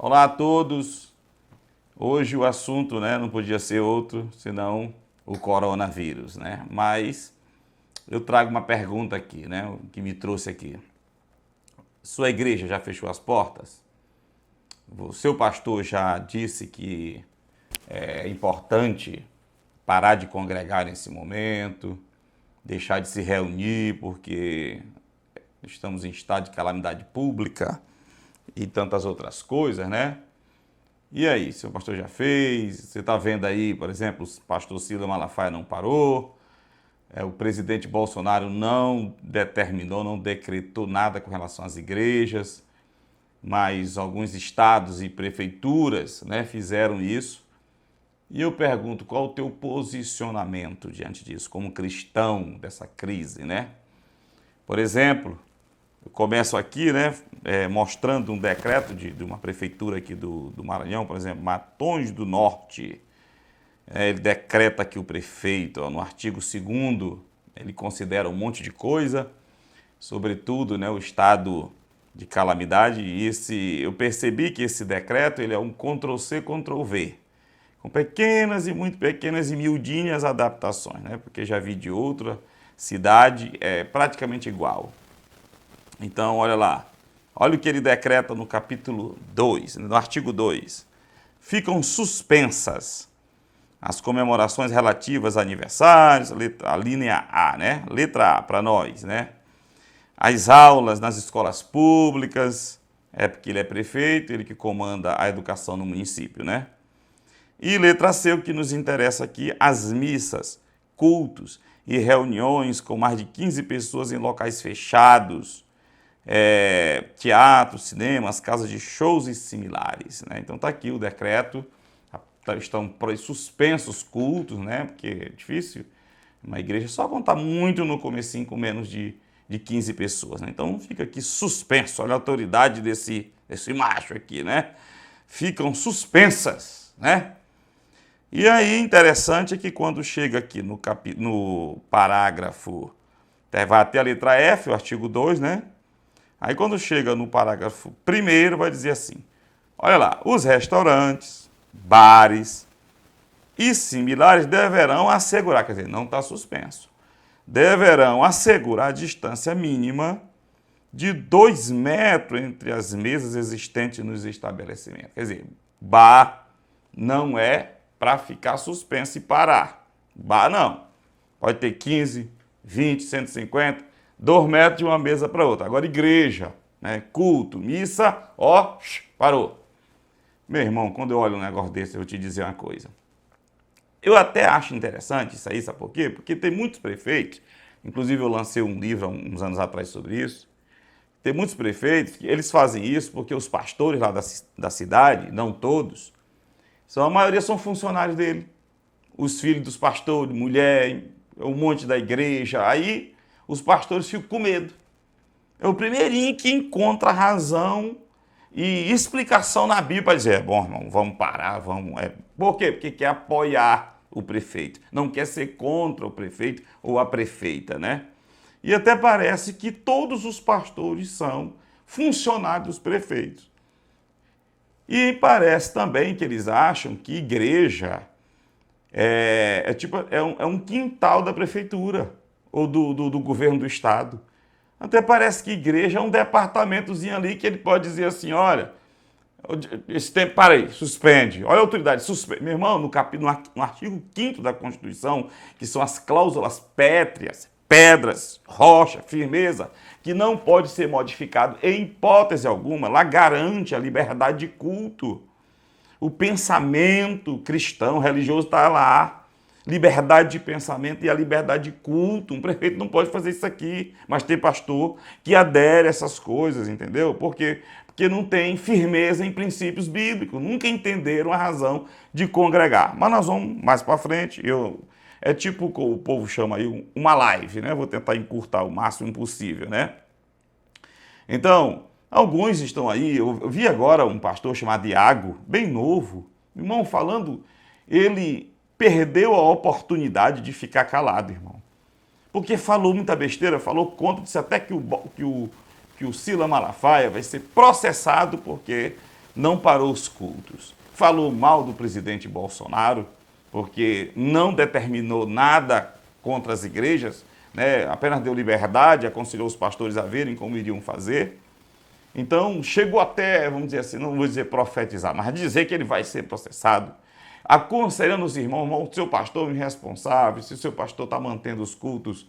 Olá a todos. Hoje o assunto, não podia ser outro, senão o coronavírus, Mas eu trago uma pergunta aqui, o que me trouxe aqui. Sua igreja já fechou as portas? O seu pastor já disse que é importante parar de congregar nesse momento, deixar de se reunir porque estamos em estado de calamidade pública e tantas outras coisas, E aí, seu pastor já fez? Você está vendo aí, por exemplo, o pastor Silas Malafaia não parou, o presidente Bolsonaro não determinou, não decretou nada com relação às igrejas, mas alguns estados e prefeituras fizeram isso. E eu pergunto, qual o teu posicionamento diante disso, como cristão dessa crise, Por exemplo, eu começo aqui, mostrando um decreto de uma prefeitura aqui do Maranhão, por exemplo, Matões do Norte. Ele decreta que o prefeito, no artigo 2º, ele considera um monte de coisa, sobretudo o estado de calamidade. E eu percebi que esse decreto ele é um Ctrl+C, Ctrl+V, com pequenas e muito pequenas e miudinhas adaptações, porque já vi de outra cidade, é praticamente igual. Então, olha lá, olha o que ele decreta no capítulo 2, no artigo 2. Ficam suspensas as comemorações relativas a aniversários, a linha A, Letra A para nós, As aulas nas escolas públicas, porque ele é prefeito, ele que comanda a educação no município, E letra C, o que nos interessa aqui, as missas, cultos e reuniões com mais de 15 pessoas em locais fechados, teatro, cinemas, casas de shows e similares. Então está aqui o decreto, estão suspensos cultos, porque é difícil uma igreja só contar muito no comecinho com menos de 15 pessoas. Então fica aqui suspenso, olha a autoridade desse macho aqui, Ficam suspensas, E aí interessante é que quando chega aqui no parágrafo, vai até a letra F, o artigo 2, Aí quando chega no parágrafo 1º, vai dizer assim, olha lá, os restaurantes, bares e similares deverão assegurar, quer dizer, não está suspenso, deverão assegurar a distância mínima de 2 metros entre as mesas existentes nos estabelecimentos. Quer dizer, bar não é para ficar suspenso e parar. Bar não. Pode ter 15, 20, 150... 2 metros de uma mesa para outra. Agora, igreja, culto, missa, parou. Meu irmão, quando eu olho um negócio desse, eu vou te dizer uma coisa. Eu até acho interessante isso aí, sabe por quê? Porque tem muitos prefeitos, inclusive eu lancei um livro há uns anos atrás sobre isso, tem muitos prefeitos que eles fazem isso porque os pastores lá da cidade, não todos, a maioria são funcionários dele. Os filhos dos pastores, mulher, um monte da igreja, aí os pastores ficam com medo. É o primeirinho que encontra razão e explicação na Bíblia para dizer, bom, irmão, vamos parar, vamos... Por quê? Porque quer apoiar o prefeito, não quer ser contra o prefeito ou a prefeita, E até parece que todos os pastores são funcionários dos prefeitos. E parece também que eles acham que igreja é um quintal da prefeitura ou do governo do estado. Até parece que igreja é um departamentozinho ali que ele pode dizer assim, olha, esse tempo, para aí, suspende. Olha a autoridade, suspende. Meu irmão, no artigo 5º da Constituição, que são as cláusulas pétreas, pedras, rocha, firmeza, que não pode ser modificado em hipótese alguma, lá garante a liberdade de culto. O pensamento cristão, religioso está lá. Liberdade de pensamento e a liberdade de culto. Um prefeito não pode fazer isso aqui, mas tem pastor que adere a essas coisas, entendeu? Porque não tem firmeza em princípios bíblicos, nunca entenderam a razão de congregar. Mas nós vamos mais para frente, é tipo o povo chama aí uma live, Vou tentar encurtar o máximo possível, Então, alguns estão aí, eu vi agora um pastor chamado Iago, bem novo, irmão, falando, ele perdeu a oportunidade de ficar calado, irmão. Porque falou muita besteira, falou contra, disse até que o Silas Malafaia vai ser processado porque não parou os cultos. Falou mal do presidente Bolsonaro, porque não determinou nada contra as igrejas, né? Apenas deu liberdade, aconselhou os pastores a verem como iriam fazer. Então, chegou até, vamos dizer assim, não vou dizer profetizar, mas dizer que ele vai ser processado, aconselhando os irmãos, irmão, seu pastor é irresponsável, se o seu pastor está mantendo os cultos,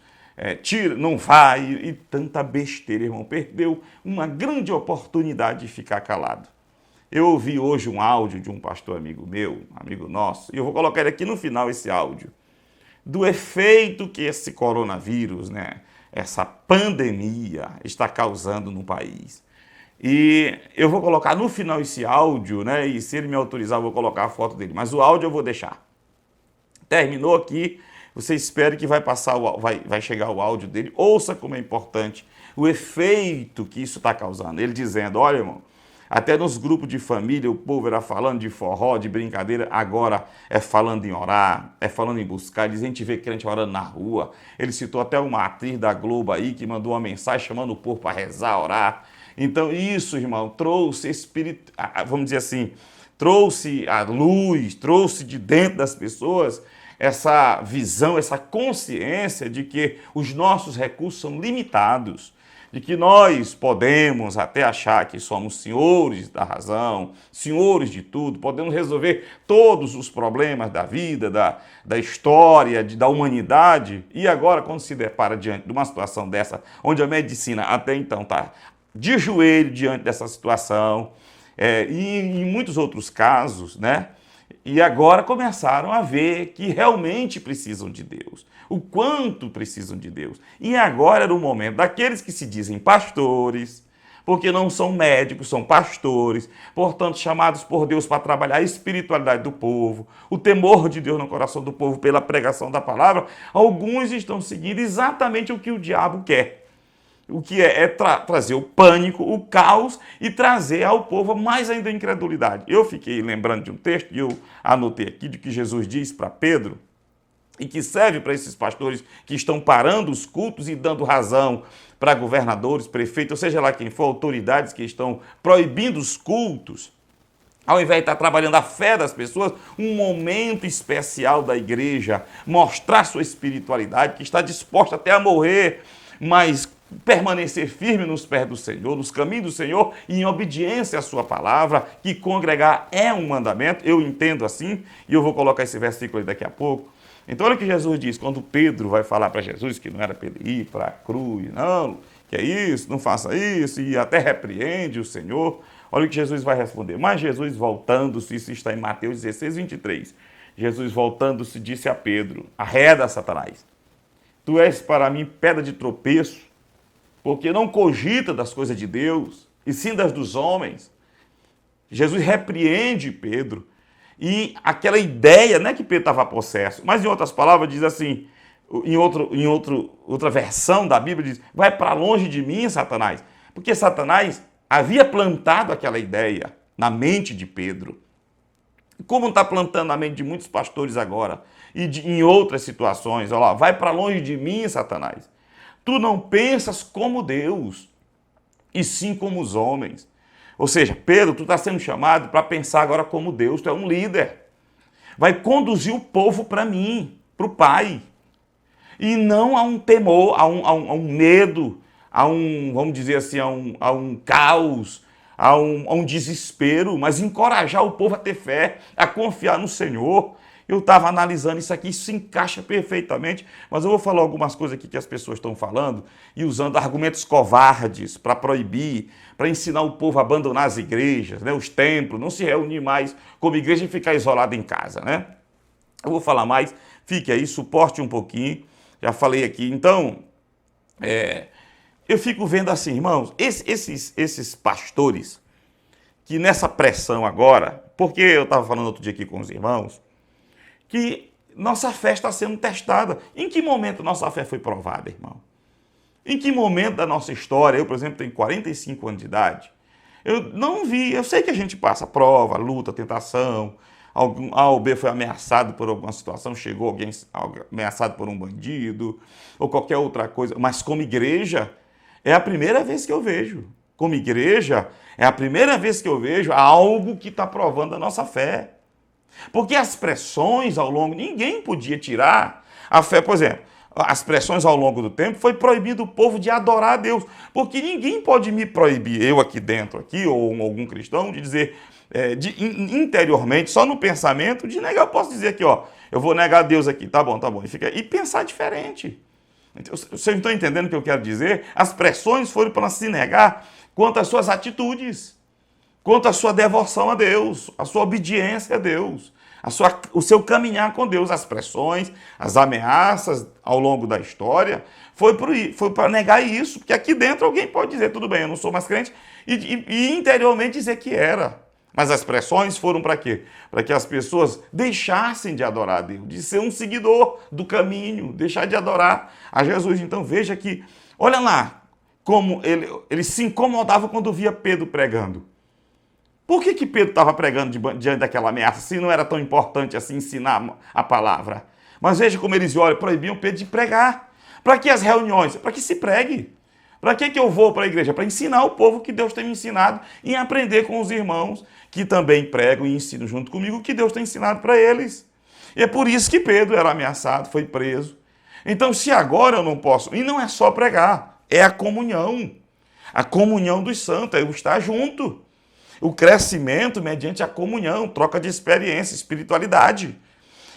tira, não vai, e tanta besteira, irmão, perdeu uma grande oportunidade de ficar calado. Eu ouvi hoje um áudio de um pastor amigo meu, amigo nosso, e eu vou colocar ele aqui no final, esse áudio, do efeito que esse coronavírus, né, essa pandemia está causando no país. E eu vou colocar no final esse áudio, né, e se ele me autorizar eu vou colocar a foto dele, mas o áudio eu vou deixar. Terminou aqui, você espere que vai chegar o áudio dele, ouça como é importante o efeito que isso está causando. Ele dizendo, olha, irmão, até nos grupos de família o povo era falando de forró, de brincadeira, agora é falando em orar, é falando em buscar. Diz, a gente vê crente orando na rua. Ele citou até uma atriz da Globo aí que mandou uma mensagem chamando o povo para rezar, orar. Então isso, irmão, trouxe espírito, vamos dizer assim, trouxe a luz, trouxe de dentro das pessoas essa visão, essa consciência de que os nossos recursos são limitados, de que nós podemos até achar que somos senhores da razão, senhores de tudo, podemos resolver todos os problemas da vida, da história, da humanidade, e agora quando se depara diante de uma situação dessa, onde a medicina até então está de joelho diante dessa situação, e em muitos outros casos, né? E agora começaram a ver que realmente precisam de Deus, o quanto precisam de Deus. E agora era o momento daqueles que se dizem pastores, porque não são médicos, são pastores, portanto chamados por Deus para trabalhar a espiritualidade do povo, o temor de Deus no coração do povo pela pregação da palavra. Alguns estão seguindo exatamente o que o diabo quer. O que é trazer o pânico, o caos e trazer ao povo mais ainda a incredulidade. Eu fiquei lembrando de um texto, e eu anotei aqui, de que Jesus diz para Pedro, e que serve para esses pastores que estão parando os cultos e dando razão para governadores, prefeitos, ou seja lá quem for, autoridades que estão proibindo os cultos, ao invés de estar trabalhando a fé das pessoas, um momento especial da igreja, mostrar sua espiritualidade, que está disposta até a morrer, mas permanecer firme nos pés do Senhor, nos caminhos do Senhor e em obediência à sua palavra, que congregar é um mandamento, eu entendo assim, e eu vou colocar esse versículo aí daqui a pouco. Então olha o que Jesus diz, quando Pedro vai falar para Jesus que não era para ele ir para a cruz, não, que é isso, não faça isso, e até repreende o Senhor. Olha o que Jesus vai responder. Mas Jesus voltando-se, isso está em Mateus 16, 23, Jesus voltando-se disse a Pedro, arreda Satanás, tu és para mim pedra de tropeço, porque não cogita das coisas de Deus, e sim das dos homens. Jesus repreende Pedro, e aquela ideia, não é que Pedro estava possesso, mas em outras palavras diz assim, outra versão da Bíblia diz, vai para longe de mim, Satanás, porque Satanás havia plantado aquela ideia na mente de Pedro, como está plantando na mente de muitos pastores agora, e em outras situações, olha lá, vai para longe de mim, Satanás. Tu não pensas como Deus, e sim como os homens. Ou seja, Pedro, tu está sendo chamado para pensar agora como Deus, tu é um líder. Vai conduzir o povo para mim, para o Pai. E não a um temor, a um medo, vamos dizer assim, a um caos, a um desespero, mas encorajar o povo a ter fé, a confiar no Senhor. Eu estava analisando isso aqui, isso se encaixa perfeitamente, mas eu vou falar algumas coisas aqui que as pessoas estão falando e usando argumentos covardes para proibir, para ensinar o povo a abandonar as igrejas, né, os templos, não se reunir mais como igreja e ficar isolado em casa, né? Eu vou falar mais, fique aí, suporte um pouquinho, já falei aqui. Então, eu fico vendo assim, irmãos, esses pastores que nessa pressão agora, porque eu estava falando outro dia aqui com os irmãos, que nossa fé está sendo testada. Em que momento nossa fé foi provada, irmão? Em que momento da nossa história, eu, por exemplo, tenho 45 anos de idade, eu não vi, eu sei que a gente passa prova, luta, tentação, A ou B foi ameaçado por alguma situação, chegou alguém ameaçado por um bandido, ou qualquer outra coisa, mas como igreja, é a primeira vez que eu vejo como igreja, é a primeira vez que eu vejo algo que está provando a nossa fé. Porque as pressões ao longo, ninguém podia tirar a fé, por exemplo, as pressões ao longo do tempo foi proibido o povo de adorar a Deus, porque ninguém pode me proibir, eu aqui dentro, aqui, ou algum cristão, de dizer interiormente, só no pensamento, de negar. Eu posso dizer aqui, ó, eu vou negar a Deus aqui, tá bom, e pensar diferente. Vocês estão entendendo o que eu quero dizer? As pressões foram para se negar quanto às suas atitudes, quanto à sua devoção a Deus, a sua obediência a Deus, o seu caminhar com Deus. As pressões, as ameaças ao longo da história foi para negar isso, porque aqui dentro alguém pode dizer, tudo bem, eu não sou mais crente, e interiormente dizer que era. Mas as pressões foram para quê? Para que as pessoas deixassem de adorar a Deus, de ser um seguidor do caminho, deixar de adorar a Jesus. Então veja que, olha lá, como ele se incomodava quando via Pedro pregando. Por que Pedro estava pregando diante daquela ameaça, se não era tão importante assim ensinar a palavra? Mas veja como eles proibiam Pedro de pregar. Para que as reuniões? Para que se pregue. Para que eu vou para a igreja? Para ensinar o povo que Deus tem me ensinado e aprender com os irmãos que também pregam e ensinam junto comigo o que Deus tem ensinado para eles. E é por isso que Pedro era ameaçado, foi preso. Então, se agora eu não posso, e não é só pregar, é a comunhão dos santos, é o estar junto. O crescimento mediante a comunhão, troca de experiência, espiritualidade,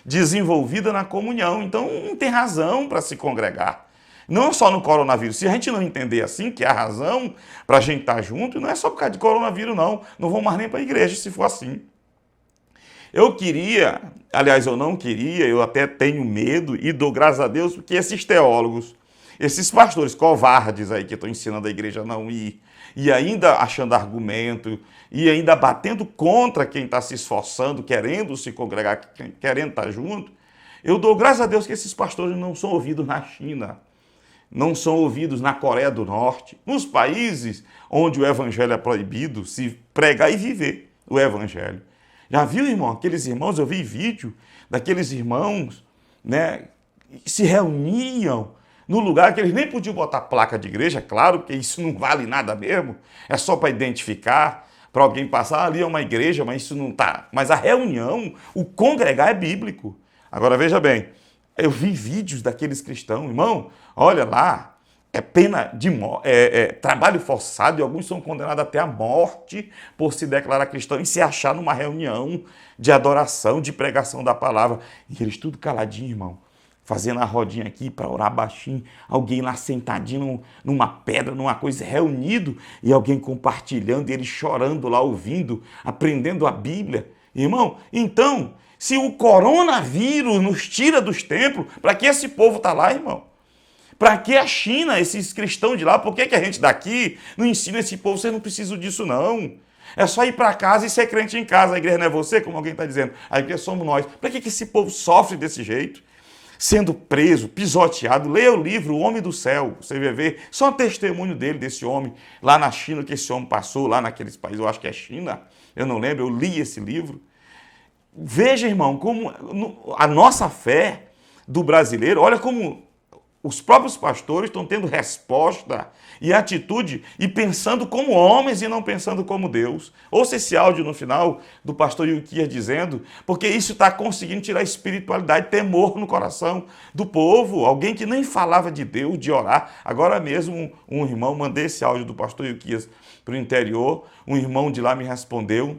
desenvolvida na comunhão. Então, não tem razão para se congregar. Não só no coronavírus. Se a gente não entender assim, que é a razão para a gente estar junto, não é só por causa de coronavírus, não. Não vou mais nem para a igreja se for assim. Eu queria, aliás, eu não queria, eu até tenho medo e dou graças a Deus, porque esses teólogos, esses pastores covardes aí que estão ensinando a igreja a não ir, e ainda achando argumento, e ainda batendo contra quem está se esforçando, querendo se congregar, querendo estar junto, eu dou graças a Deus que esses pastores não são ouvidos na China, não são ouvidos na Coreia do Norte, nos países onde o evangelho é proibido, se pregar e viver o evangelho. Já viu, irmão? Aqueles irmãos, eu vi vídeo daqueles irmãos, né, que se reuniam no lugar que eles nem podiam botar placa de igreja, claro, porque isso não vale nada mesmo, é só para identificar, para alguém passar, ali é uma igreja, mas isso não está. Mas a reunião, o congregar é bíblico. Agora veja bem, eu vi vídeos daqueles cristãos, irmão, olha lá, é pena de morte, trabalho forçado, e alguns são condenados até à morte por se declarar cristão e se achar numa reunião de adoração, de pregação da palavra. E eles tudo caladinho, irmão, fazendo a rodinha aqui para orar baixinho, alguém lá sentadinho numa pedra, numa coisa, reunido, e alguém compartilhando, e eles chorando lá, ouvindo, aprendendo a Bíblia. Irmão, então, se o coronavírus nos tira dos templos, para que esse povo está lá, irmão? Para que a China, esses cristãos de lá, por que a gente daqui não ensina esse povo? Vocês não precisam disso, não. É só ir para casa e ser crente em casa. A igreja não é você, como alguém está dizendo. A igreja somos nós. Para que esse povo sofre desse jeito? Sendo preso, pisoteado. Leia o livro O Homem do Céu. Você vai ver só um testemunho dele, desse homem, lá na China, que esse homem passou, lá naqueles países, eu acho que é China. Eu não lembro, eu li esse livro. Veja, irmão, como a nossa fé do brasileiro, olha como os próprios pastores estão tendo resposta e atitude e pensando como homens e não pensando como Deus. Ouça esse áudio no final do pastor Ilquias dizendo, porque isso está conseguindo tirar espiritualidade, temor no coração do povo. Alguém que nem falava de Deus, de orar. Agora mesmo um irmão, mandei esse áudio do pastor Ilquias para o interior, um irmão de lá me respondeu,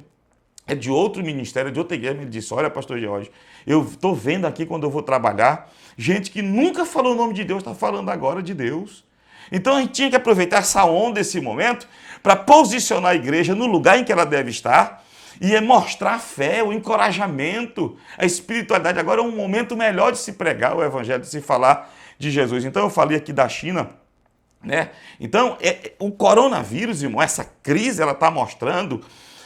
é de outro ministério, de outra igreja, ele disse, olha, pastor George, eu estou vendo aqui quando eu vou trabalhar, gente que nunca falou o nome de Deus, está falando agora de Deus. Então a gente tinha que aproveitar essa onda, esse momento, para posicionar a igreja no lugar em que ela deve estar e mostrar a fé, o encorajamento, a espiritualidade. Agora é um momento melhor de se pregar o evangelho, de se falar de Jesus. Então eu falei aqui da China, né? Então o coronavírus, irmão, essa crise, ela está mostrando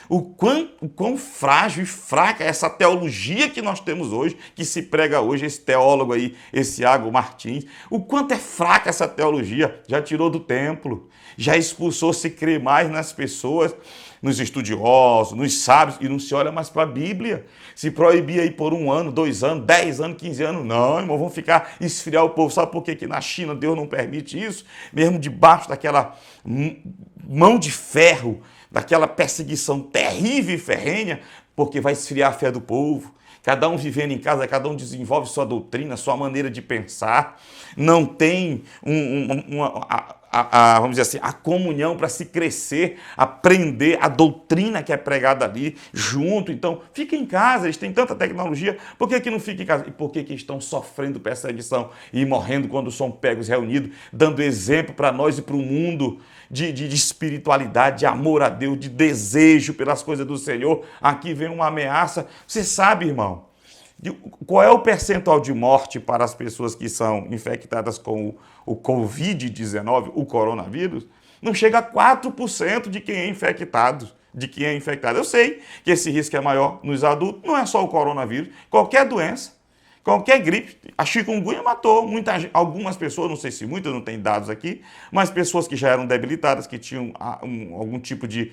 o quão frágil e fraca é essa teologia que nós temos hoje, que se prega hoje, esse teólogo aí, esse Iago Martins, o quanto é fraca essa teologia, já tirou do templo, já expulsou se crer mais nas pessoas, nos estudiosos, nos sábios, e não se olha mais para a Bíblia. Se proibir aí por 1 ano, 2 anos, 10 anos, 15 anos, não, irmão, vão ficar esfriar o povo. Sabe por que que na China Deus não permite isso? Mesmo debaixo daquela mão de ferro, daquela perseguição terrível e ferrenha, porque vai esfriar a fé do povo. Cada um vivendo em casa, cada um desenvolve sua doutrina, sua maneira de pensar. Não tem vamos dizer assim, a comunhão para se crescer, aprender a doutrina que é pregada ali junto. Então, fica em casa, eles têm tanta tecnologia, por que não fica em casa? E por que estão sofrendo perseguição e morrendo quando são pegos reunidos, dando exemplo para nós e para o mundo de espiritualidade, de amor a Deus, de desejo pelas coisas do Senhor? Aqui vem uma ameaça. Você sabe, irmão, qual é o percentual de morte para as pessoas que são infectadas com o Covid-19, o coronavírus? Não chega a 4% de quem é infectado. Eu sei que esse risco é maior nos adultos, não é só o coronavírus, qualquer doença, qualquer gripe. A chikungunya matou algumas pessoas, não sei se muitas, não tem dados aqui, mas pessoas que já eram debilitadas, que tinham algum tipo de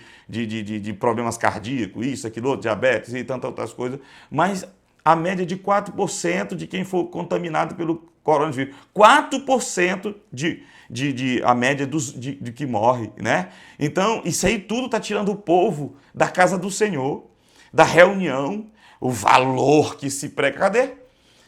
problemas cardíacos, isso, aquilo, outro, diabetes e tantas outras coisas, mas a média de 4% de quem for contaminado pelo coronavírus. 4% a média de que morre, né? Então, isso aí tudo está tirando o povo da casa do Senhor, da reunião, o valor que se prega. Cadê?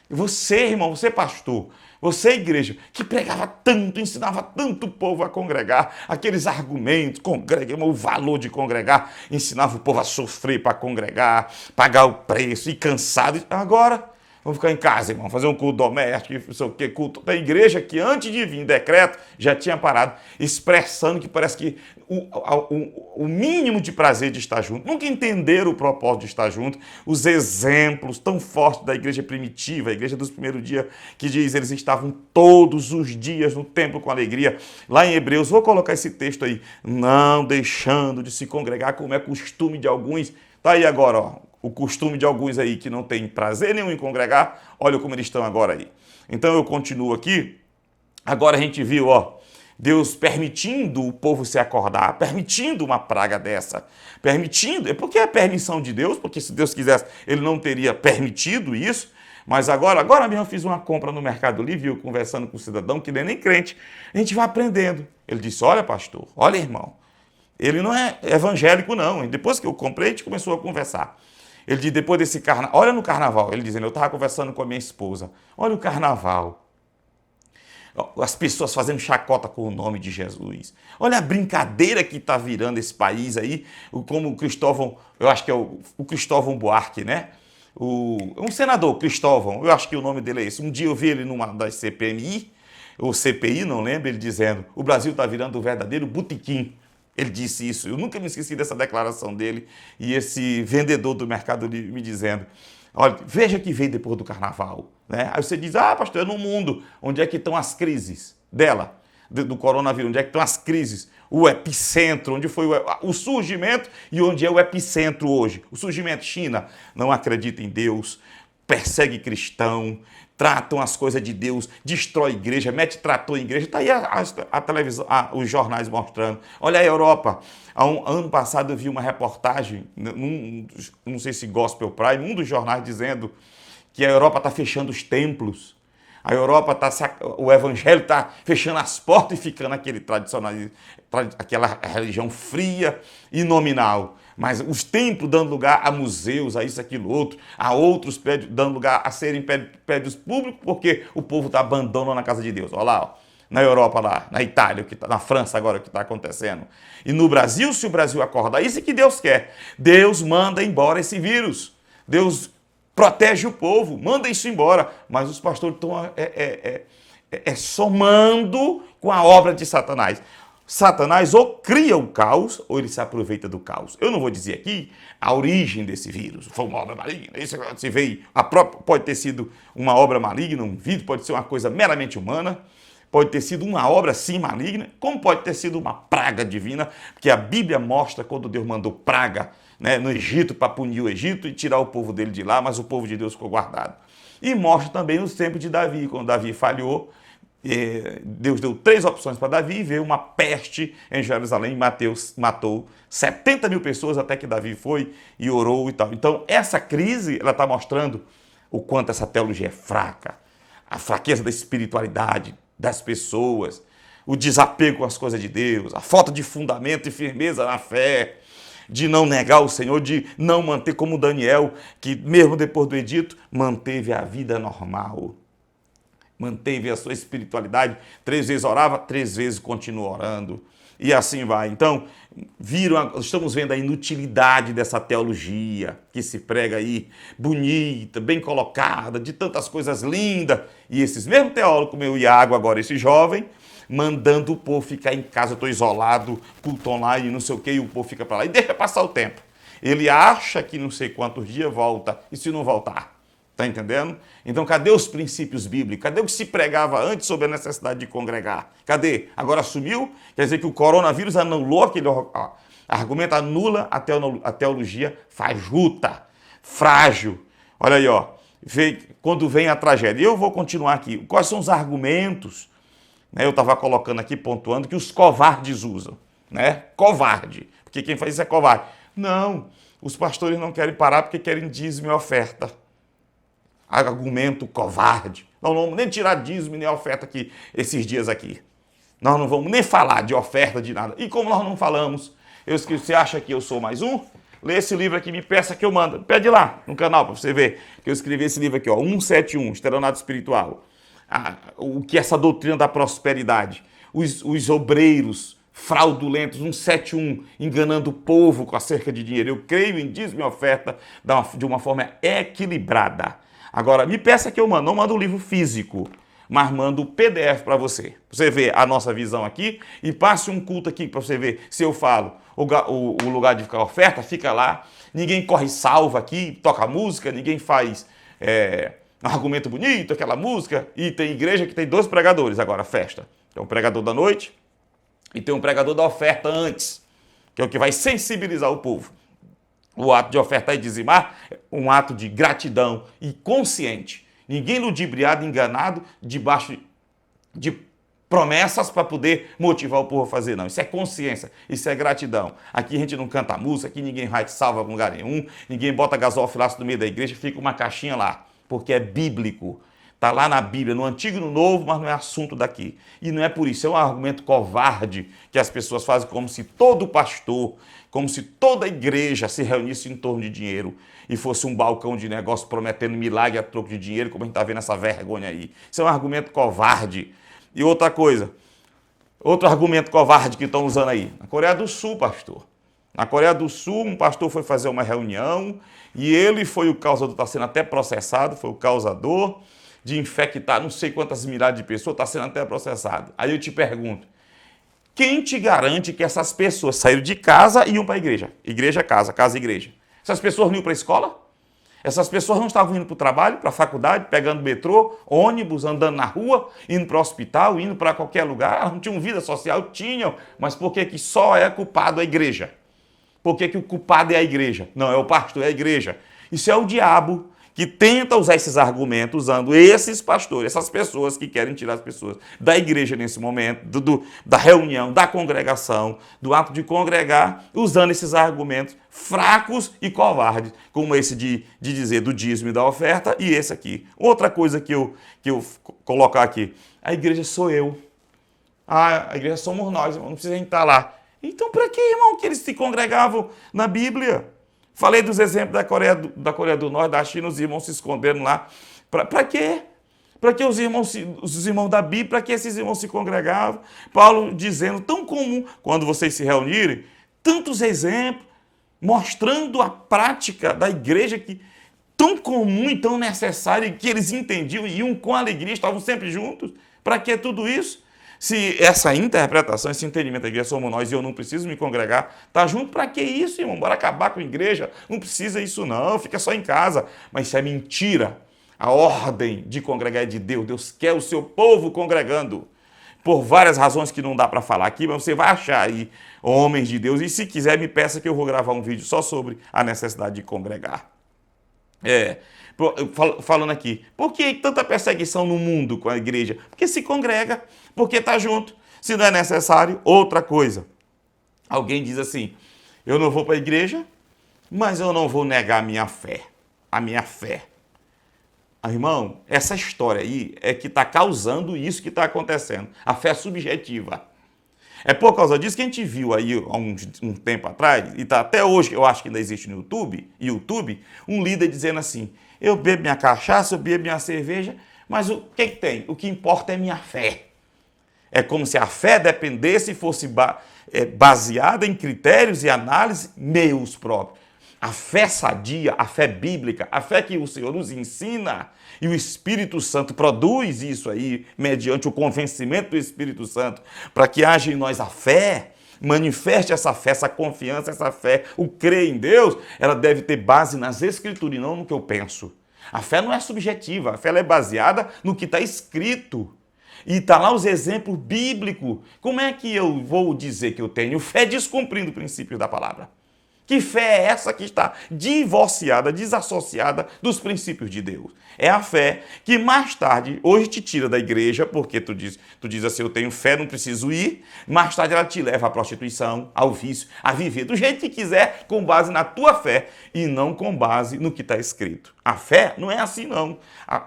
Você, irmão, você pastor, você igreja, que pregava tanto, ensinava tanto o povo a congregar, aqueles argumentos, o valor de congregar, ensinava o povo a sofrer para congregar, pagar o preço, e cansado. Agora, vamos ficar em casa, irmão, fazer um culto doméstico, não sei o que, culto da igreja que antes de vir decreto já tinha parado, expressando que parece que o mínimo de prazer de estar junto. Nunca entenderam o propósito de estar junto. Os exemplos tão fortes da igreja primitiva, a igreja dos primeiros dias, que diz eles estavam todos os dias no templo com alegria. Lá em Hebreus, vou colocar esse texto aí, não deixando de se congregar como é costume de alguns. Tá aí agora, ó, o costume de alguns aí que não tem prazer nenhum em congregar, olha como eles estão agora aí. Então eu continuo aqui. Agora a gente viu, ó, Deus permitindo o povo se acordar, permitindo uma praga dessa, permitindo, porque é permissão de Deus, porque se Deus quisesse, ele não teria permitido isso, mas agora mesmo eu fiz uma compra no Mercado Livre, eu conversando com um cidadão que nem crente, a gente vai aprendendo. Ele disse, olha pastor, olha irmão, ele não é evangélico não, e depois que eu comprei, a gente começou a conversar. Ele disse, depois desse carnaval, olha no carnaval, ele dizendo, eu estava conversando com a minha esposa, olha o carnaval, as pessoas fazendo chacota com o nome de Jesus. Olha a brincadeira que está virando esse país aí, como o Cristóvão, eu acho que é o Cristóvão Buarque, né? Um senador, Cristóvão, eu acho que o nome dele é esse. Um dia eu vi ele numa das CPMI, ou CPI, não lembro, ele dizendo, o Brasil está virando um verdadeiro botequim. Ele disse isso, eu nunca me esqueci dessa declaração dele, e esse vendedor do Mercado Livre me dizendo, olha, veja que veio depois do carnaval, né? Aí você diz, pastor, é no mundo, onde é que estão as crises dela, do coronavírus, onde é que estão as crises, o epicentro, onde foi o surgimento e onde é o epicentro hoje. O surgimento, China, não acredita em Deus, persegue cristão, tratam as coisas de Deus, destrói igreja, mete trator em igreja. Está aí a televisão, os jornais mostrando. Olha a Europa. Ano passado eu vi uma reportagem, não sei se Gospel Prime, um dos jornais dizendo que a Europa está fechando os templos. A Europa o evangelho está fechando as portas e ficando aquele tradicionalismo, aquela religião fria e nominal. Mas os templos dando lugar a museus, a isso, aquilo, outro, a outros prédios, dando lugar a serem prédios públicos, porque o povo está abandonando a casa de Deus. Olha lá, ó, na Europa, lá, na Itália, na França agora o que está acontecendo. E no Brasil, se o Brasil acordar, isso é que Deus quer. Deus manda embora esse vírus. Deus protege o povo, manda isso embora. Mas os pastores estão somando com a obra de Satanás. Satanás ou cria o caos, ou ele se aproveita do caos. Eu não vou dizer aqui a origem desse vírus. Foi uma obra maligna, isso se veio, pode ter sido uma obra maligna, um vírus, pode ser uma coisa meramente humana, pode ter sido uma obra sim maligna, como pode ter sido uma praga divina, porque a Bíblia mostra quando Deus mandou praga, né, no Egito para punir o Egito e tirar o povo dele de lá, mas o povo de Deus ficou guardado. E mostra também nos tempos de Davi, quando Davi falhou, Deus deu 3 opções para Davi, veio uma peste em Jerusalém, matou 70 mil pessoas até que Davi foi e orou e tal. Então essa crise, ela está mostrando o quanto essa teologia é fraca, a fraqueza da espiritualidade das pessoas, o desapego com as coisas de Deus, a falta de fundamento e firmeza na fé, de não negar o Senhor, de não manter como Daniel, que mesmo depois do edito, manteve a vida normal. Manteve a sua espiritualidade, 3 vezes orava, 3 vezes continua orando. E assim vai. Então, estamos vendo a inutilidade dessa teologia que se prega aí, bonita, bem colocada, de tantas coisas lindas. E esses mesmos teólogos, como eu e Iago agora, esse jovem, mandando o povo ficar em casa, eu estou isolado, culto online, não sei o quê, e o povo fica para lá e deixa passar o tempo. Ele acha que não sei quantos dias volta, e se não voltar? Está entendendo? Então, cadê os princípios bíblicos? Cadê o que se pregava antes sobre a necessidade de congregar? Cadê? Agora sumiu? Quer dizer que o coronavírus anulou aquele argumento, anula a teologia fajuta, frágil. Olha aí, ó, quando vem a tragédia. Eu vou continuar aqui. Quais são os argumentos? Eu estava colocando aqui, pontuando, que os covardes usam. Né? Covarde. Porque quem faz isso é covarde. Não, os pastores não querem parar porque querem dízimo e oferta. Argumento covarde. Nós não vamos nem tirar dízimo nem oferta aqui esses dias aqui. Nós não vamos nem falar de oferta, de nada. E como nós não falamos, você acha que eu sou mais um? Lê esse livro aqui, me peça que eu mando. Pede lá no canal para você ver que eu escrevi esse livro aqui, ó, 171, Estelionato Espiritual. O que é essa doutrina da prosperidade. Os obreiros fraudulentos, 171, enganando o povo acerca de dinheiro. Eu creio em dízimo e oferta de uma forma equilibrada. Agora, me peça que eu mando, não mando o livro físico, mas mando o PDF para você. Você ver a nossa visão aqui e passe um culto aqui para você ver se eu falo. O lugar de ficar oferta, fica lá. Ninguém corre salva aqui, toca música, ninguém faz um argumento bonito, aquela música. E tem igreja que tem 2 pregadores agora, festa. Tem um pregador da noite e tem um pregador da oferta antes, que é o que vai sensibilizar o povo. O ato de ofertar e dizimar é um ato de gratidão e consciente. Ninguém ludibriado, enganado, debaixo de promessas para poder motivar o povo a fazer, não. Isso é consciência, isso é gratidão. Aqui a gente não canta música, aqui ninguém vai te salva em lugar nenhum, ninguém bota gasofilaço no meio da igreja, fica uma caixinha lá, porque é bíblico. Está lá na Bíblia, no Antigo e no Novo, mas não é assunto daqui. E não é por isso, é um argumento covarde que as pessoas fazem como se todo pastor, como se toda igreja se reunisse em torno de dinheiro e fosse um balcão de negócio prometendo milagre a troco de dinheiro, como a gente está vendo essa vergonha aí. Isso é um argumento covarde. E outra coisa, outro argumento covarde que estão usando aí. Na Coreia do Sul, pastor. Na Coreia do Sul, um pastor foi fazer uma reunião e ele foi o causador, está sendo até processado, foi o causador de infectar não sei quantas milhares de pessoas, está sendo até processado. Aí eu te pergunto, quem te garante que essas pessoas saíram de casa e iam para a igreja? Igreja, casa, casa, igreja. Essas pessoas não iam para a escola? Essas pessoas não estavam indo para o trabalho, para a faculdade, pegando metrô, ônibus, andando na rua, indo para o hospital, indo para qualquer lugar, não tinham vida social? Tinham, mas por que só é culpado a igreja? Por que o culpado é a igreja? Não, é o pastor, é a igreja. Isso é o diabo que tenta usar esses argumentos, usando esses pastores, essas pessoas que querem tirar as pessoas da igreja nesse momento, da reunião, da congregação, do ato de congregar, usando esses argumentos fracos e covardes, como esse de dizer do dízimo e da oferta, e esse aqui. Outra coisa que eu colocar aqui, a igreja sou eu. A igreja somos nós, irmão, não precisa a gente estar lá. Então, para que, irmão, que eles se congregavam na Bíblia? Falei dos exemplos da Coreia do Norte, da China, os irmãos se esconderam lá. Para quê? Para que os irmãos da Bíblia, para que esses irmãos se congregavam? Paulo dizendo, tão comum, quando vocês se reunirem, tantos exemplos, mostrando a prática da igreja que tão comum e tão necessária, que eles entendiam e iam com alegria, estavam sempre juntos. Para que tudo isso? Se essa interpretação, esse entendimento da igreja somos nós e eu não preciso me congregar, tá junto? Para que isso, irmão? Bora acabar com a igreja? Não precisa isso não, fica só em casa. Mas isso é mentira. A ordem de congregar é de Deus. Deus quer o seu povo congregando. Por várias razões que não dá para falar aqui, mas você vai achar aí homens de Deus. E se quiser, me peça que eu vou gravar um vídeo só sobre a necessidade de congregar. Falando aqui, por que tanta perseguição no mundo com a igreja? Porque se congrega, porque está junto. Se não é necessário, outra coisa. Alguém diz assim, eu não vou para a igreja, mas eu não vou negar a minha fé. A minha fé. Irmão, essa história aí é que está causando isso que está acontecendo. A fé subjetiva. É por causa disso que a gente viu aí há um tempo atrás, e tá até hoje, eu acho que ainda existe no YouTube, um líder dizendo assim, eu bebo minha cachaça, eu bebo minha cerveja, mas o que tem? O que importa é minha fé. É como se a fé dependesse e fosse baseada em critérios e análises meus próprios. A fé sadia, a fé bíblica, a fé que o Senhor nos ensina e o Espírito Santo produz isso aí, mediante o convencimento do Espírito Santo, para que haja em nós a fé, manifeste essa fé, essa confiança, essa fé, o crer em Deus, ela deve ter base nas Escrituras e não no que eu penso. A fé não é subjetiva, a fé é baseada no que está escrito. E está lá os exemplos bíblicos. Como é que eu vou dizer que eu tenho fé descumprindo o princípio da palavra? Que fé é essa que está divorciada, desassociada dos princípios de Deus? É a fé que mais tarde, hoje te tira da igreja, porque tu diz assim, eu tenho fé, não preciso ir. Mais tarde ela te leva à prostituição, ao vício, a viver do jeito que quiser, com base na tua fé e não com base no que está escrito. A fé não é assim não.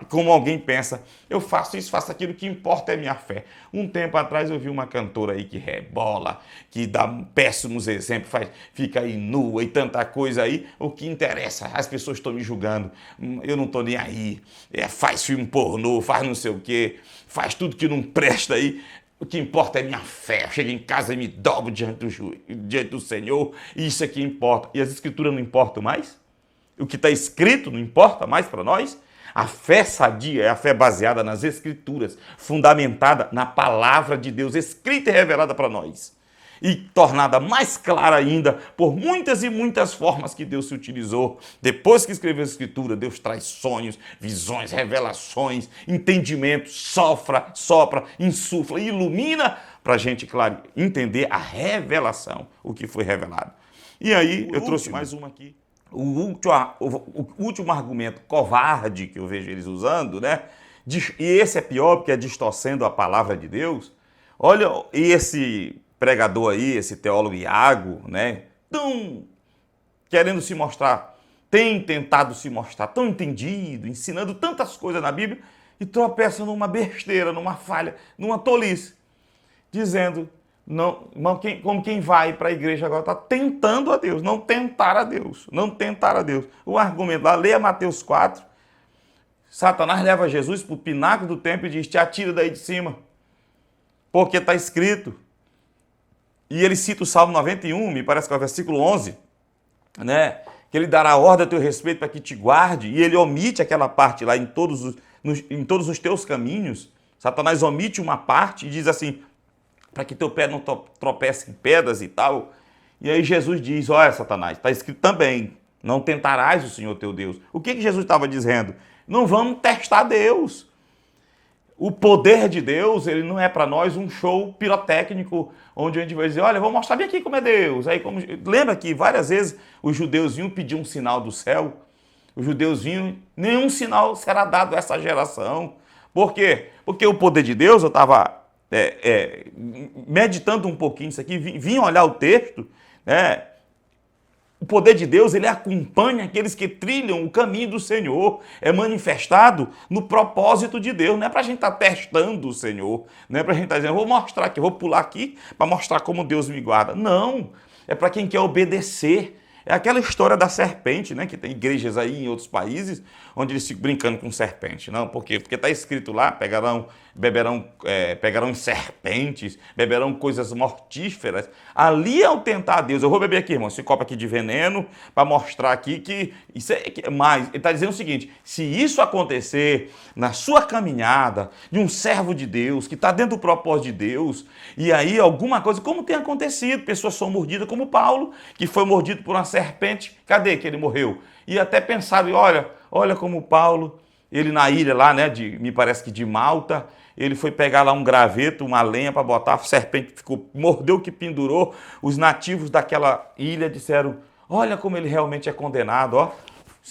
Como alguém pensa, eu faço isso, faço aquilo, o que importa é minha fé. Um tempo atrás eu vi uma cantora aí que rebola, que dá péssimos exemplos, fica aí nua e tanta coisa aí. O que interessa? As pessoas estão me julgando, eu não estou nem aí. Faz filme pornô, faz não sei o quê, faz tudo que não presta aí. O que importa é minha fé. Eu chego em casa e me dobro diante do Senhor, e isso é que importa. E as escrituras não importam mais? O que está escrito não importa mais para nós? A fé sadia é a fé baseada nas Escrituras, fundamentada na palavra de Deus, escrita e revelada para nós. E tornada mais clara ainda por muitas e muitas formas que Deus se utilizou. Depois que escreveu a Escritura, Deus traz sonhos, visões, revelações, entendimento, sopra, insufla, ilumina para a gente, claro, entender a revelação, o que foi revelado. E aí eu trouxe mais uma aqui. O último argumento covarde que eu vejo eles usando, né? E esse é pior porque é distorcendo a palavra de Deus. Olha, e esse pregador aí, esse teólogo Iago, né? Tão querendo se mostrar, tem tentado se mostrar tão entendido, ensinando tantas coisas na Bíblia e tropeça numa besteira, numa falha, numa tolice, dizendo... Não, como quem vai para a igreja agora está tentando a Deus, não tentar a Deus, não tentar a Deus. O argumento lá, leia Mateus 4, Satanás leva Jesus para o pináculo do templo e diz, te atira daí de cima, porque está escrito. E ele cita o Salmo 91, me parece que é o versículo 11, né? Que ele dará ordem a teu respeito para que te guarde, e ele omite aquela parte lá em todos os teus caminhos. Satanás omite uma parte e diz assim, para que teu pé não tropece em pedras e tal. E aí Jesus diz, olha Satanás, está escrito também, não tentarás o Senhor teu Deus. O que Jesus estava dizendo? Não vamos testar Deus. O poder de Deus, ele não é para nós um show pirotécnico, onde a gente vai dizer, olha, vou mostrar bem aqui como é Deus. Aí, lembra que várias vezes os judeus vinham pedir um sinal do céu? Os judeus vinham, nenhum sinal será dado a essa geração. Por quê? Porque o poder de Deus, eu estava... meditando um pouquinho isso aqui, vim olhar o texto, né? O poder de Deus, ele acompanha aqueles que trilham o caminho do Senhor, é manifestado no propósito de Deus, não é para a gente estar testando o Senhor, não é para a gente estar dizendo, vou mostrar aqui, vou pular aqui para mostrar como Deus me guarda. Não, é para quem quer obedecer. É aquela história da serpente, né? Que tem igrejas aí em outros países onde eles ficam brincando com serpente. Não, por quê? Porque está escrito lá, pegarão serpentes, beberão coisas mortíferas. Ali é o tentar a Deus. Eu vou beber aqui, irmão, esse copo aqui de veneno, para mostrar aqui que isso é mais. Ele está dizendo o seguinte, se isso acontecer na sua caminhada de um servo de Deus, que está dentro do propósito de Deus, e aí alguma coisa, como tem acontecido, pessoas são mordidas como Paulo, que foi mordido por uma serpente, cadê que ele morreu? E até pensaram, olha como Paulo, ele na ilha lá, né, me parece que de Malta, ele foi pegar lá um graveto, uma lenha para botar, a serpente mordeu que pendurou, os nativos daquela ilha disseram, olha como ele realmente é condenado, ó.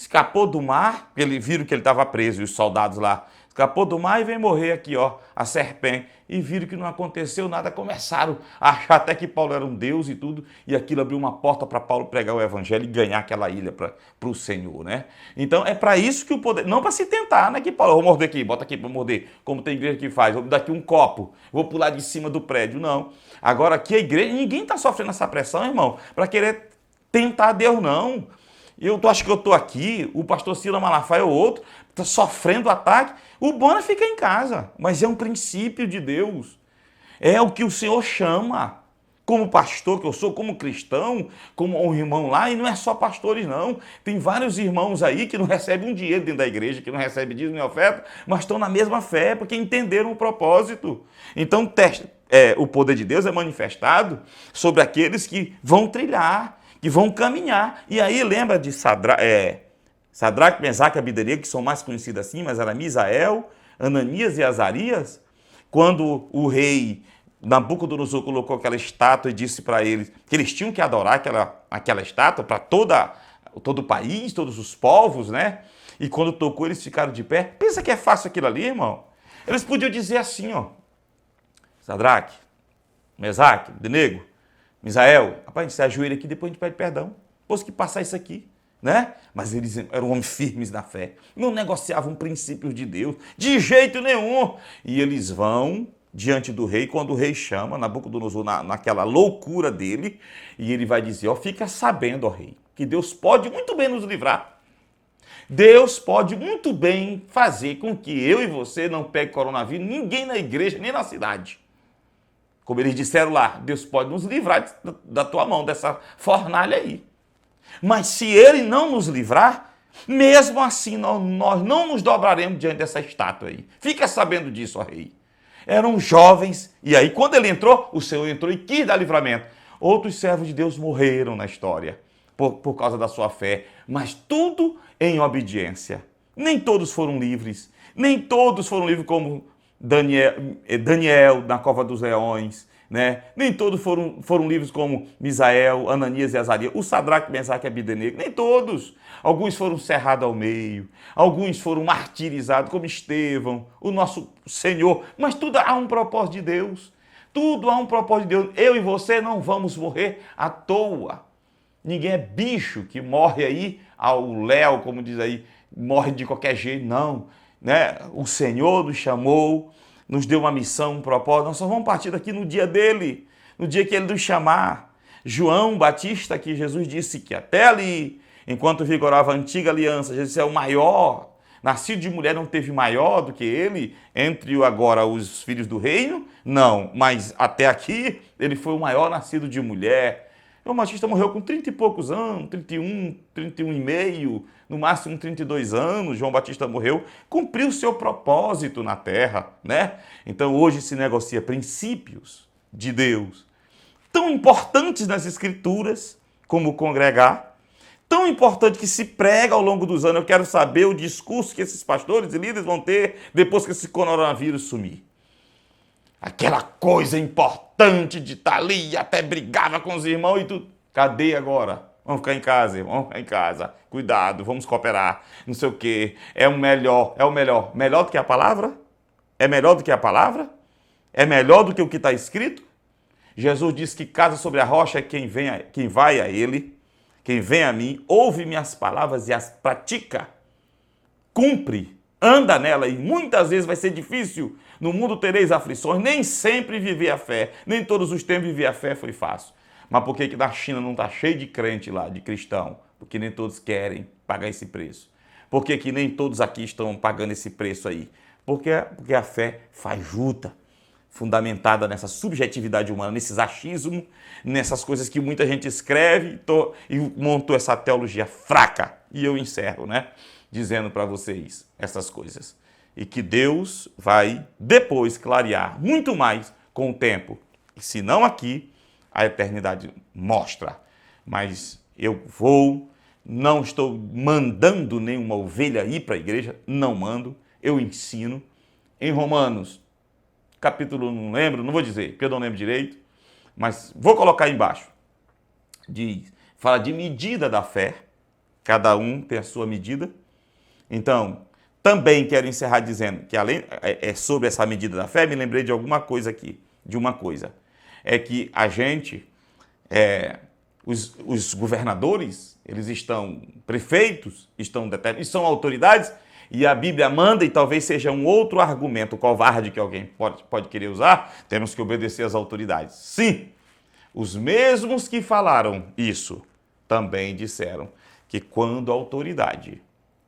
escapou do mar, porque eles viram que ele estava preso, e os soldados lá, escapou do mar e veio morrer aqui, ó, a serpente. E viram que não aconteceu nada, começaram a achar até que Paulo era um deus e tudo, e aquilo abriu uma porta para Paulo pregar o evangelho e ganhar aquela ilha para o Senhor, né? Então é para isso que o poder, não para se tentar, né? Que Paulo, vou morder aqui, bota aqui para morder, como tem igreja que faz, vou dar aqui um copo, vou pular de cima do prédio, não. Agora aqui a igreja, ninguém está sofrendo essa pressão, irmão, para querer tentar Deus, não. Acho que eu estou aqui, o pastor Silas Malafaia ou outro, está sofrendo ataque. O bom é ficar em casa, mas é um princípio de Deus. É o que o Senhor chama. Como pastor que eu sou, como cristão, como um irmão lá, e não é só pastores não. Tem vários irmãos aí que não recebem um dinheiro dentro da igreja, que não recebem dízimo nem oferta, mas estão na mesma fé, porque entenderam o propósito. Então o poder de Deus é manifestado sobre aqueles que vão trilhar, que vão caminhar. E aí lembra de Sadraque, Mesaque e Abidenego, que são mais conhecidos assim, mas era Misael, Ananias e Azarias, quando o rei Nabucodonosor colocou aquela estátua e disse para eles que eles tinham que adorar aquela estátua para todo o país, todos os povos, né? E quando tocou, eles ficaram de pé. Pensa que é fácil aquilo ali, irmão? Eles podiam dizer assim, ó, Sadraque, Mesaque, Abidenego, Misael, rapaz, a gente se ajoelha aqui, depois a gente pede perdão. Depois que passar isso aqui, né? Mas eles eram homens firmes na fé. Não negociavam princípios de Deus, de jeito nenhum. E eles vão diante do rei, quando o rei chama, Nabucodonosor, naquela loucura dele, e ele vai dizer, ó, fica sabendo, ó rei, que Deus pode muito bem nos livrar. Deus pode muito bem fazer com que eu e você não pegue coronavírus, ninguém na igreja, nem na cidade. Como eles disseram lá, Deus pode nos livrar da tua mão, dessa fornalha aí. Mas se ele não nos livrar, mesmo assim nós não nos dobraremos diante dessa estátua aí. Fica sabendo disso, ó rei. Eram jovens, e aí quando ele entrou, o Senhor entrou e quis dar livramento. Outros servos de Deus morreram na história por causa da sua fé, mas tudo em obediência. Nem todos foram livres, nem todos foram livres como Daniel na cova dos leões, né? Nem todos foram livres como Misael, Ananias e Azarias, o Sadraque, Mesaque e Abidenego, nem todos. Alguns foram cerrados ao meio, alguns foram martirizados como Estevão, o nosso Senhor, mas tudo há um propósito de Deus. Tudo há um propósito de Deus. Eu e você não vamos morrer à toa. Ninguém é bicho que morre aí ao léu, como diz aí, morre de qualquer jeito, não. Né? O Senhor nos chamou, nos deu uma missão, um propósito, nós só vamos partir daqui no dia dele, no dia que ele nos chamar. João Batista, que Jesus disse que até ali, enquanto vigorava a antiga aliança, Jesus é o maior, nascido de mulher não teve maior do que ele, entre agora os filhos do reino, não, mas até aqui ele foi o maior nascido de mulher. João Batista morreu com 30 e poucos anos, 31 e meio, no máximo 32 anos, João Batista morreu, cumpriu o seu propósito na terra, né? Então hoje se negocia princípios de Deus, tão importantes nas Escrituras, como congregar, tão importante que se prega ao longo dos anos. Eu quero saber o discurso que esses pastores e líderes vão ter depois que esse coronavírus sumir. Aquela coisa importante de estar ali, até brigava com os irmãos e tudo. Cadê agora? Vamos ficar em casa, irmão, vamos ficar em casa. Cuidado, vamos cooperar, não sei o quê. É o melhor. Melhor do que a palavra? É melhor do que a palavra? É melhor do que o que está escrito? Jesus disse que casa sobre a rocha é quem vai a ele, quem vem a mim, ouve minhas palavras e as pratica, cumpre, anda nela, e muitas vezes vai ser difícil. No mundo tereis aflições, nem sempre viver a fé, nem todos os tempos viver a fé foi fácil. Mas por que na China não está cheio de crente lá, de cristão? Porque nem todos querem pagar esse preço. Por que nem todos aqui estão pagando esse preço aí? Porque a fé fajuta, fundamentada nessa subjetividade humana, nesses achismos, nessas coisas que muita gente escreve e montou essa teologia fraca. E eu encerro, né? Dizendo para vocês essas coisas. E que Deus vai depois clarear muito mais com o tempo. E se não aqui, a eternidade mostra. Mas eu não estou mandando nenhuma ovelha ir para a igreja, não mando, eu ensino. Em Romanos, capítulo não lembro, não vou dizer, porque eu não lembro direito, mas vou colocar aí embaixo. Fala de medida da fé, Cada um tem a sua medida. Então, também quero encerrar dizendo que além sobre essa medida da fé, me lembrei de alguma coisa aqui, de uma coisa. É que a gente, os governadores, eles estão, prefeitos, estão determinados, são autoridades, e a Bíblia manda, e talvez seja um outro argumento covarde que alguém pode querer usar, temos que obedecer às autoridades. Sim, os mesmos que falaram isso também disseram que quando a autoridade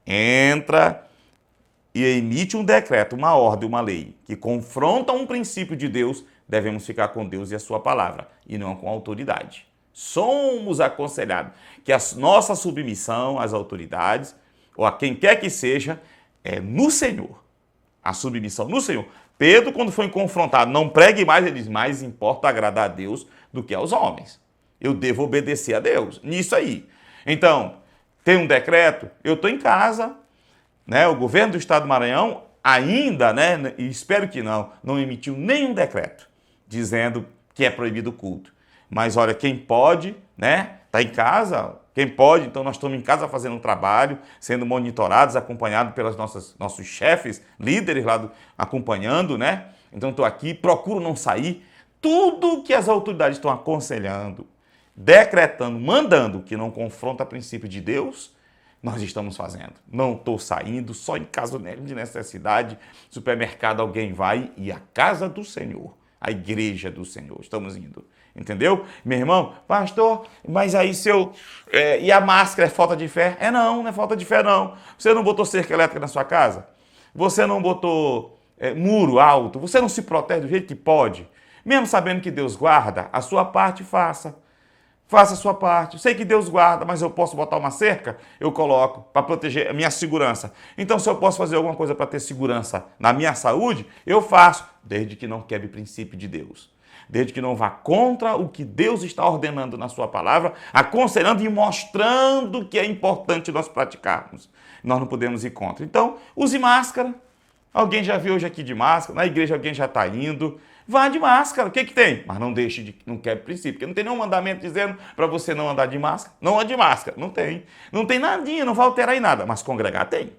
entra e emite um decreto, uma ordem, uma lei, que confronta um princípio de Deus, devemos ficar com Deus e a sua palavra, e não com a autoridade. Somos aconselhados que a nossa submissão às autoridades, ou a quem quer que seja, é no Senhor. A submissão no Senhor. Pedro, quando foi confrontado, não pregue mais, ele diz, mais importa agradar a Deus do que aos homens. Eu devo obedecer a Deus, nisso aí. Então, tem um decreto, eu estou em casa, né? O governo do estado do Maranhão ainda, né, e espero que não emitiu nenhum decreto dizendo que é proibido o culto. Mas olha, quem pode, né, está em casa, quem pode, então nós estamos em casa fazendo um trabalho, sendo monitorados, acompanhados pelos nossos chefes, líderes lá acompanhando, né? Então estou aqui, procuro não sair. Tudo que as autoridades estão aconselhando, decretando, mandando que não confronta o princípio de Deus, nós estamos fazendo. Não estou saindo, só em caso de necessidade, supermercado alguém vai, e a casa do Senhor, a igreja do Senhor, estamos indo. Entendeu? Meu irmão, pastor, mas aí se eu... e a máscara é falta de fé? Não é falta de fé não. Você não botou cerca elétrica na sua casa? Você não botou muro alto? Você não se protege do jeito que pode? Mesmo sabendo que Deus guarda, a sua parte faça. Faça a sua parte. Sei que Deus guarda, mas eu posso botar uma cerca? Eu coloco para proteger a minha segurança. Então, se eu posso fazer alguma coisa para ter segurança na minha saúde, eu faço, desde que não quebre o princípio de Deus. Desde que não vá contra o que Deus está ordenando na sua palavra, aconselhando e mostrando que é importante nós praticarmos. Nós não podemos ir contra. Então, use máscara. Alguém já viu hoje aqui de máscara? Na igreja alguém já está indo. Vá de máscara. O que tem? Mas não deixe de... Não quebre princípio. Porque não tem nenhum mandamento dizendo para você não andar de máscara. Não ande de máscara. Não tem. Não tem nadinha, não vai alterar em nada. Mas congregar tem.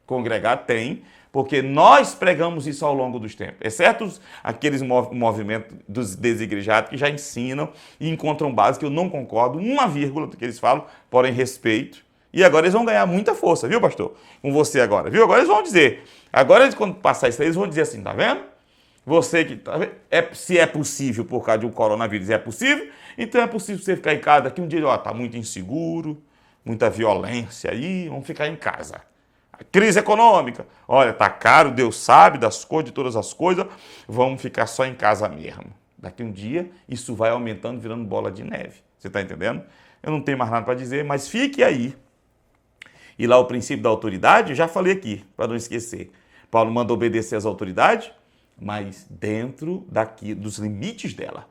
Congregar tem, porque nós pregamos isso ao longo dos tempos, exceto aqueles movimentos dos desigrejados que já ensinam e encontram base que eu não concordo, uma vírgula do que eles falam, porém respeito. E agora eles vão ganhar muita força, viu, pastor? Com você agora, viu? Agora eles vão dizer, agora quando passar isso aí, eles vão dizer assim, tá vendo? Você que tá vendo? Se é possível por causa de um coronavírus, é possível, então é possível você ficar em casa daqui um dia, ó, tá muito inseguro, muita violência aí, vamos ficar em casa. Crise econômica, olha, tá caro, Deus sabe das coisas, de todas as coisas, vamos ficar só em casa mesmo. Daqui um dia, isso vai aumentando, virando bola de neve. Você está entendendo? Eu não tenho mais nada para dizer, mas fique aí. E lá o princípio da autoridade, já falei aqui, para não esquecer. Paulo manda obedecer às autoridades, mas dentro dos limites dela.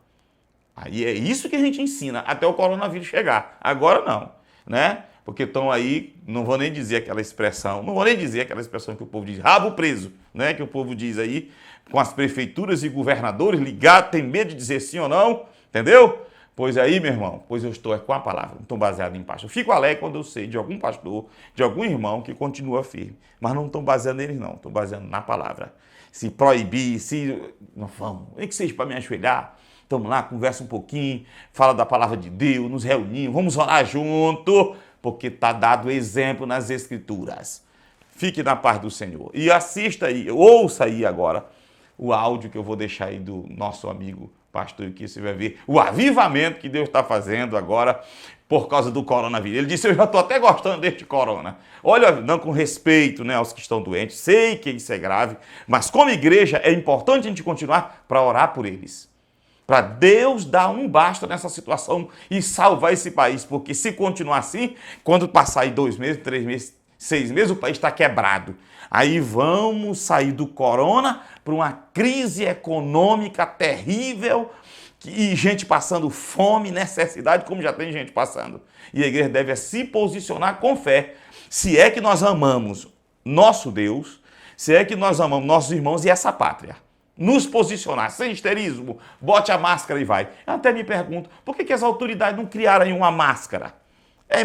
Aí é isso que a gente ensina, até o coronavírus chegar. Agora não, né? Porque estão aí, não vou nem dizer aquela expressão que o povo diz, rabo preso, né? Que o povo diz aí, com as prefeituras e governadores ligados, tem medo de dizer sim ou não, entendeu? Pois aí, meu irmão, pois eu estou com a palavra, não estou baseado em pastor. Eu fico alegre quando eu sei de algum pastor, de algum irmão que continua firme, mas não estou baseando neles não, estou baseando na palavra. Se proibir, não vamos, nem que seja para me ajoelhar, estamos lá, conversa um pouquinho, fala da palavra de Deus, nos reunimos, vamos orar junto, porque está dado exemplo nas Escrituras. Fique na paz do Senhor. E assista aí, ouça aí agora o áudio que eu vou deixar aí do nosso amigo pastor aqui. Você vai ver o avivamento que Deus está fazendo agora por causa do coronavírus. Ele disse, eu já estou até gostando deste corona. Olha, não com respeito, né, aos que estão doentes. Sei que isso é grave, mas como igreja é importante a gente continuar para orar por eles. Para Deus dar um basta nessa situação e salvar esse país. Porque se continuar assim, quando passar aí 2 meses, 3 meses, 6 meses, o país está quebrado. Aí vamos sair do corona para uma crise econômica terrível e gente passando fome, necessidade, como já tem gente passando. E a igreja deve se posicionar com fé. Se é que nós amamos nosso Deus, se é que nós amamos nossos irmãos e essa pátria. Nos posicionar, sem histerismo, bote a máscara e vai. Eu até me pergunto, por que as autoridades não criaram aí uma máscara?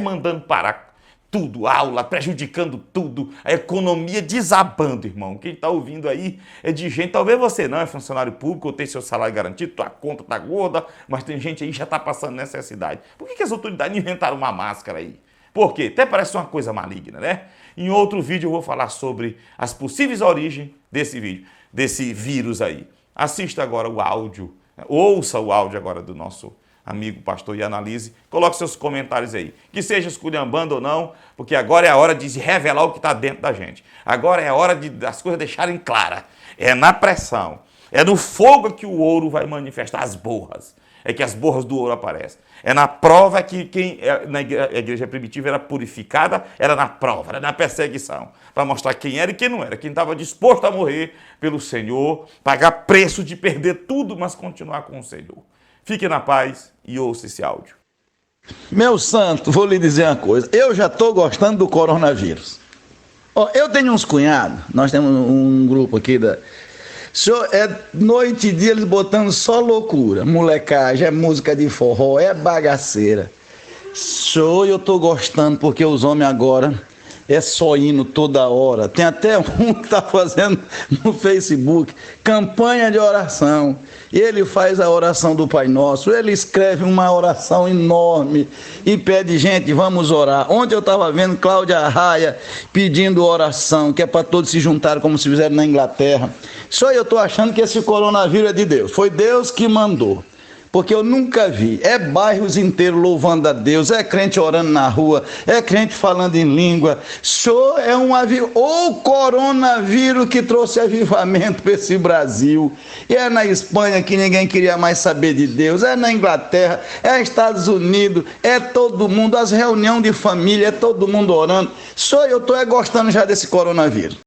Mandando parar tudo, aula, prejudicando tudo, a economia desabando, irmão. Quem está ouvindo aí é de gente, talvez você não é funcionário público ou tem seu salário garantido, tua conta tá gorda, mas tem gente aí que já está passando necessidade. Por que as autoridades inventaram uma máscara aí? Por quê? Até parece uma coisa maligna, né? Em outro vídeo eu vou falar sobre as possíveis origens desse vírus aí. Assista agora o áudio, ouça o áudio agora do nosso amigo pastor e analise, coloque seus comentários aí, que seja esculhambando ou não, porque agora é a hora de se revelar o que está dentro da gente, agora é a hora das coisas deixarem claras, é na pressão, é no fogo que o ouro vai manifestar as borras, é que as borras do ouro aparecem, é na prova que na igreja primitiva era purificada, era na prova, era na perseguição, para mostrar quem era e quem não era, quem estava disposto a morrer pelo Senhor, pagar preço de perder tudo, mas continuar com o Senhor. Fique na paz e ouça esse áudio. Meu santo, vou lhe dizer uma coisa. Eu já estou gostando do coronavírus. Eu tenho uns cunhados, nós temos um grupo aqui é noite e dia eles botando só loucura. Molecagem, é música de forró, é bagaceira. Eu estou gostando porque os homens agora é só hino toda hora. Tem até um que está fazendo no Facebook campanha de oração. Ele faz a oração do Pai Nosso, ele escreve uma oração enorme e pede, gente, vamos orar. Ontem eu estava vendo Cláudia Arraia pedindo oração, que é para todos se juntarem como se fizeram na Inglaterra. Só eu estou achando que esse coronavírus é de Deus, foi Deus que mandou. Porque eu nunca vi, é bairros inteiros louvando a Deus, é crente orando na rua, é crente falando em língua. É o coronavírus que trouxe avivamento para esse Brasil. E é na Espanha que ninguém queria mais saber de Deus, é na Inglaterra, é Estados Unidos, é todo mundo, as reuniões de família, é todo mundo orando. Eu estou gostando já desse coronavírus.